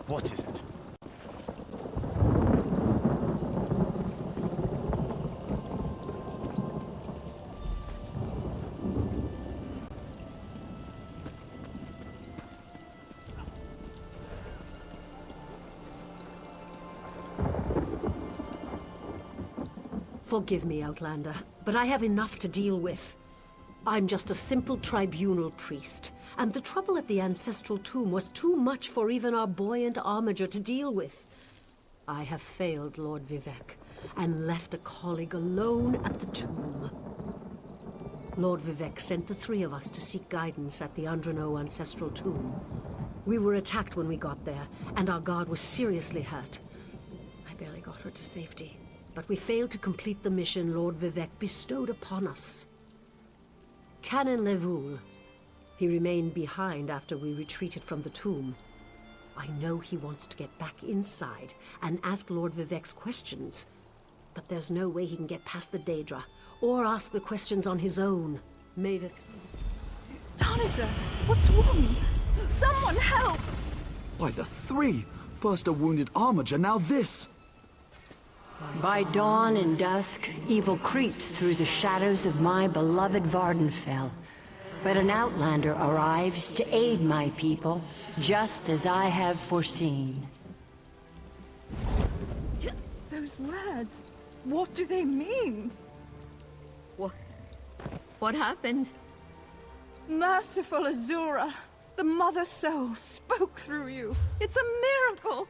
What is it? Forgive me, Outlander, but I have enough to deal with. I'm just a simple tribunal priest, and the trouble at the ancestral tomb was too much for even our buoyant armiger to deal with. I have failed Lord Vivec, and left a colleague alone at the tomb. Lord Vivec sent the three of us to seek guidance at the Andrano ancestral tomb. We were attacked when we got there, and our guard was seriously hurt. I barely got her to safety. But we failed to complete the mission Lord Vivec bestowed upon us. Canon Levoul. He remained behind after we retreated from the tomb. I know he wants to get back inside and ask Lord Vivec's questions. But there's no way he can get past the Daedra, or ask the questions on his own. May the... Tarniser, what's wrong? Someone help! By the three! First a wounded armiger, now this! By dawn and dusk, evil creeps through the shadows of my beloved Vardenfell. But an outlander arrives to aid my people, just as I have foreseen. Those words, what do they mean? What happened? Merciful Azura, the Mother Soul spoke through you. It's a miracle!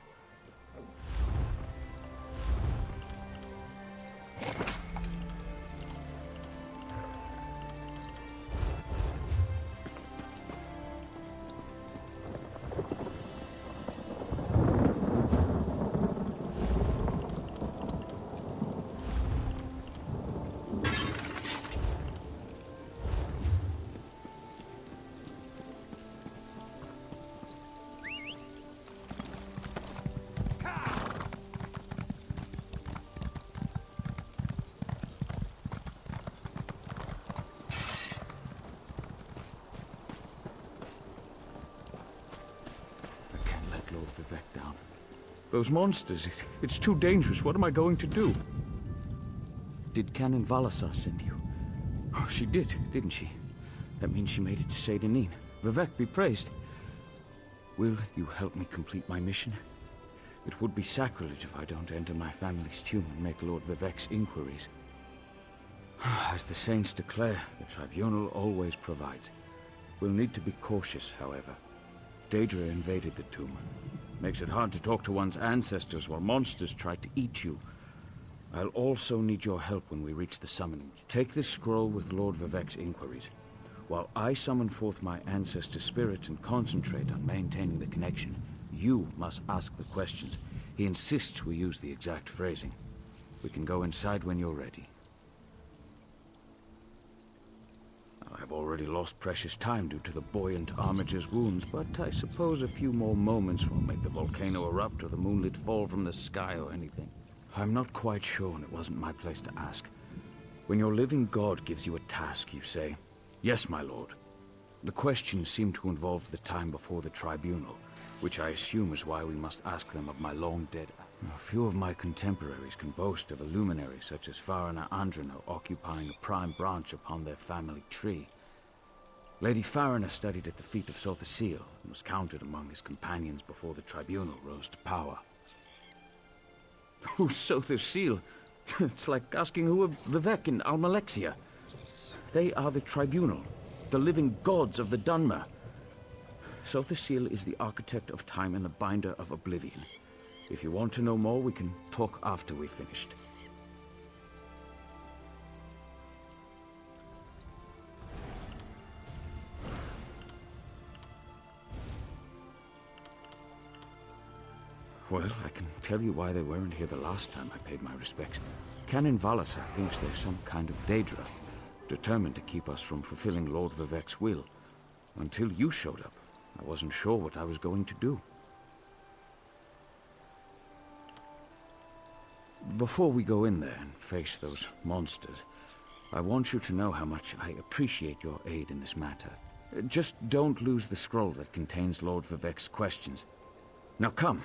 Those monsters, it's too dangerous. What am I going to do? Did Canon Valasar send you? Oh, she did, didn't she? That means she made it to Seyda Neen. Vivec be praised. Will you help me complete my mission? It would be sacrilege if I don't enter my family's tomb and make Lord Vivec's inquiries. As the saints declare, the tribunal always provides. We'll need to be cautious, however. Daedra invaded the tomb. Makes it hard to talk to one's ancestors while monsters try to eat you. I'll also need your help when we reach the summoning. Take this scroll with Lord Vivec's inquiries. While I summon forth my ancestor spirit and concentrate on maintaining the connection, you must ask the questions. He insists we use the exact phrasing. We can go inside when you're ready. I've already lost precious time due to the buoyant armiger's wounds, but I suppose a few more moments won't make the volcano erupt or the moonlit fall from the sky or anything. I'm not quite sure, and it wasn't my place to ask. When your living god gives you a task, you say, "Yes, my lord." The questions seem to involve the time before the tribunal, which I assume is why we must ask them of my long-dead... A few of my contemporaries can boast of a luminary such as Farina Andrano occupying a prime branch upon their family tree. Lady Farina studied at the feet of Sothasil and was counted among his companions before the tribunal rose to power. Who's Sothasil? It's like asking who are Vivec and Almalexia. They are the tribunal, the living gods of the Dunmer. Sothasil is the architect of time and the binder of oblivion. If you want to know more, we can talk after we've finished. Well, I can tell you why they weren't here the last time I paid my respects. Canon Valasar thinks they're some kind of Daedra, determined to keep us from fulfilling Lord Vivec's will. Until you showed up, I wasn't sure what I was going to do. Before we go in there and face those monsters, I want you to know how much I appreciate your aid in this matter. Just don't lose the scroll that contains Lord Vivec's questions. Now come.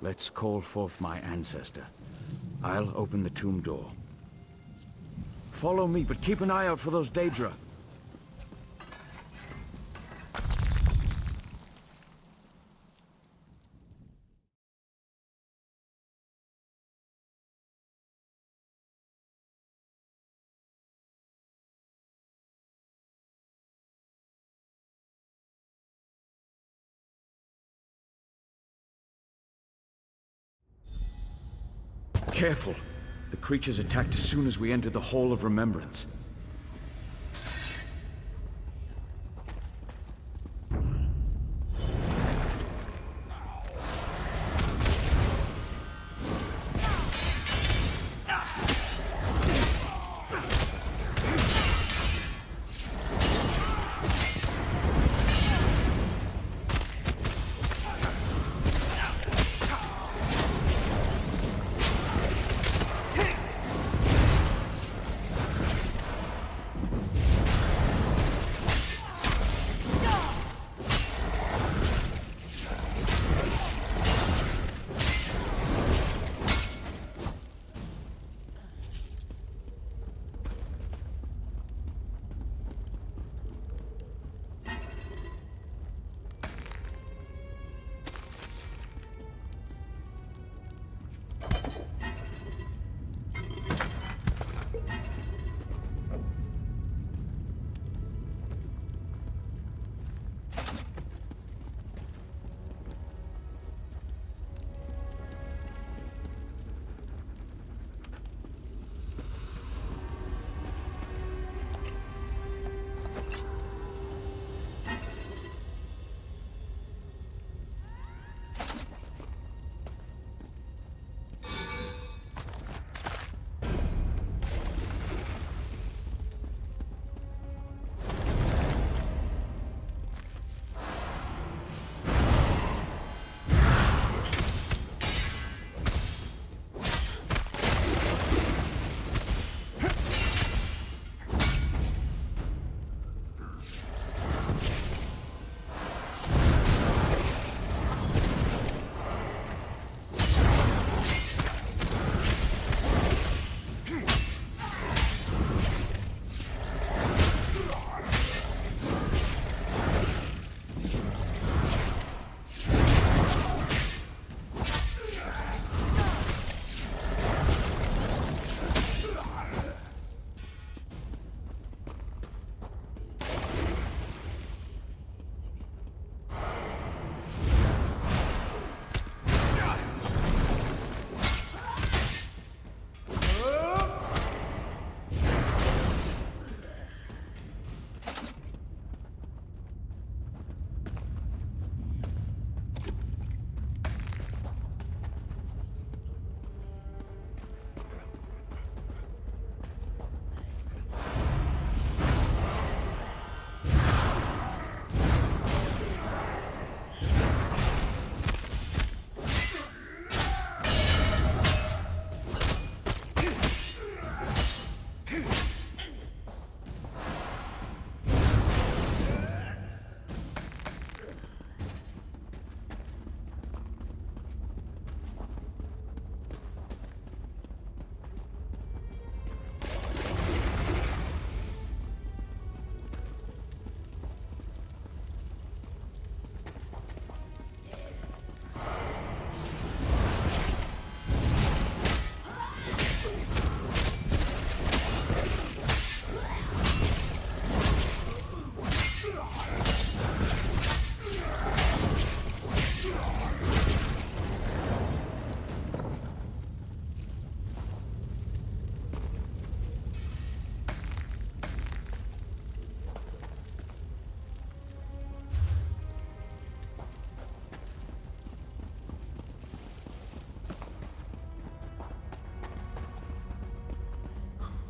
Let's call forth my ancestor. I'll open the tomb door. Follow me, but keep an eye out for those Daedra. Careful. The creatures attacked as soon as we entered the Hall of Remembrance.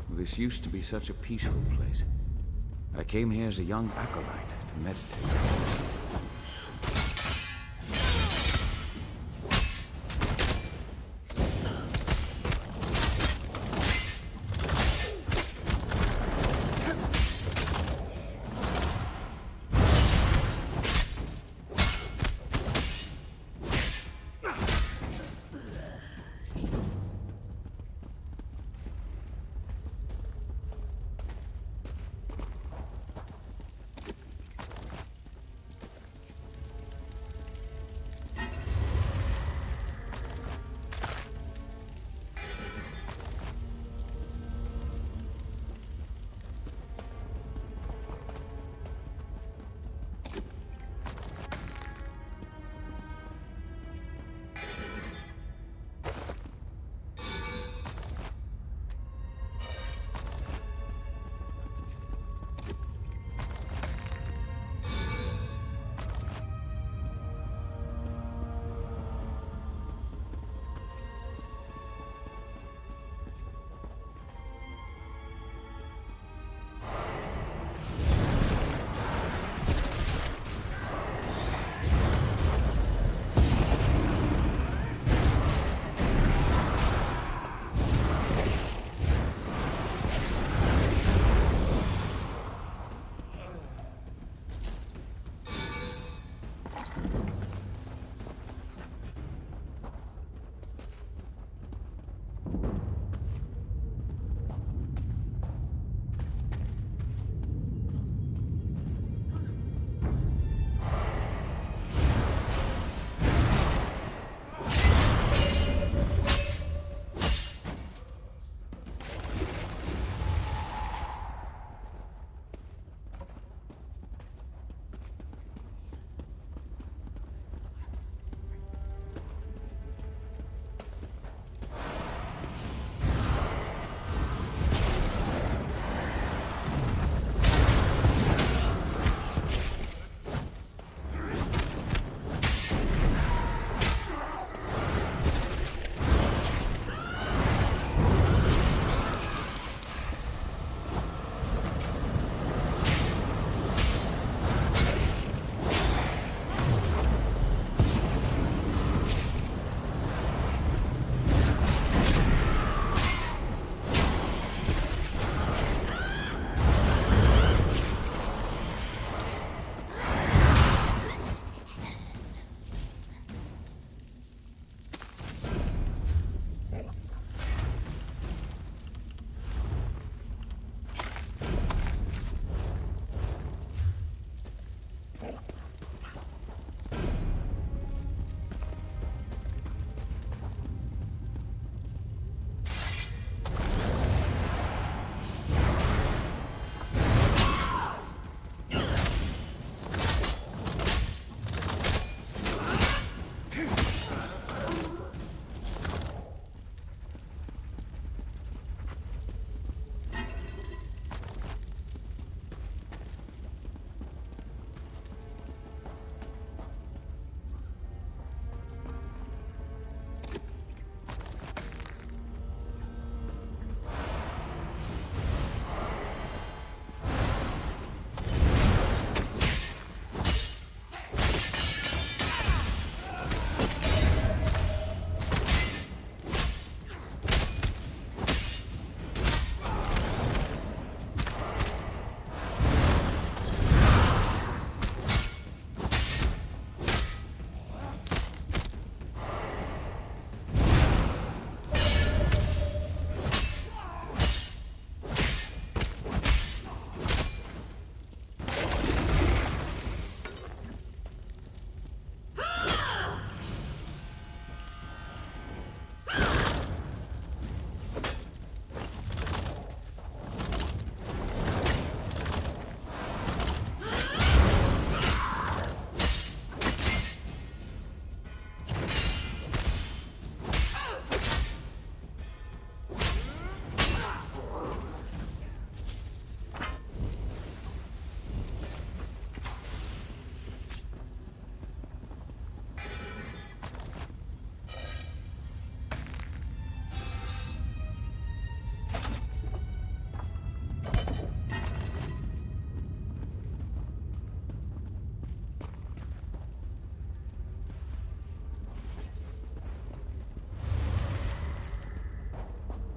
This used to be such a peaceful place. I came here as a young acolyte to meditate.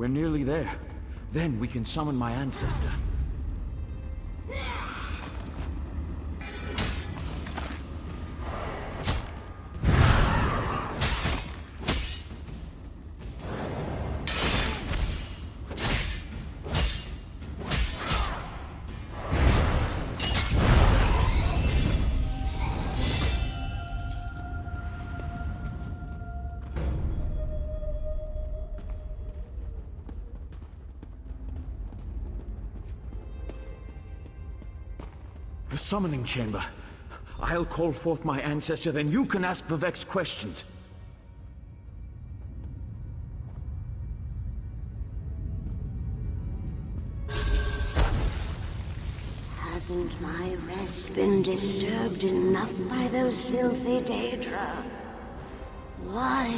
We're nearly there. Then we can summon my ancestor. The summoning chamber. I'll call forth my ancestor, then you can ask Vivek's questions. Hasn't my rest been disturbed enough by those filthy Daedra? Why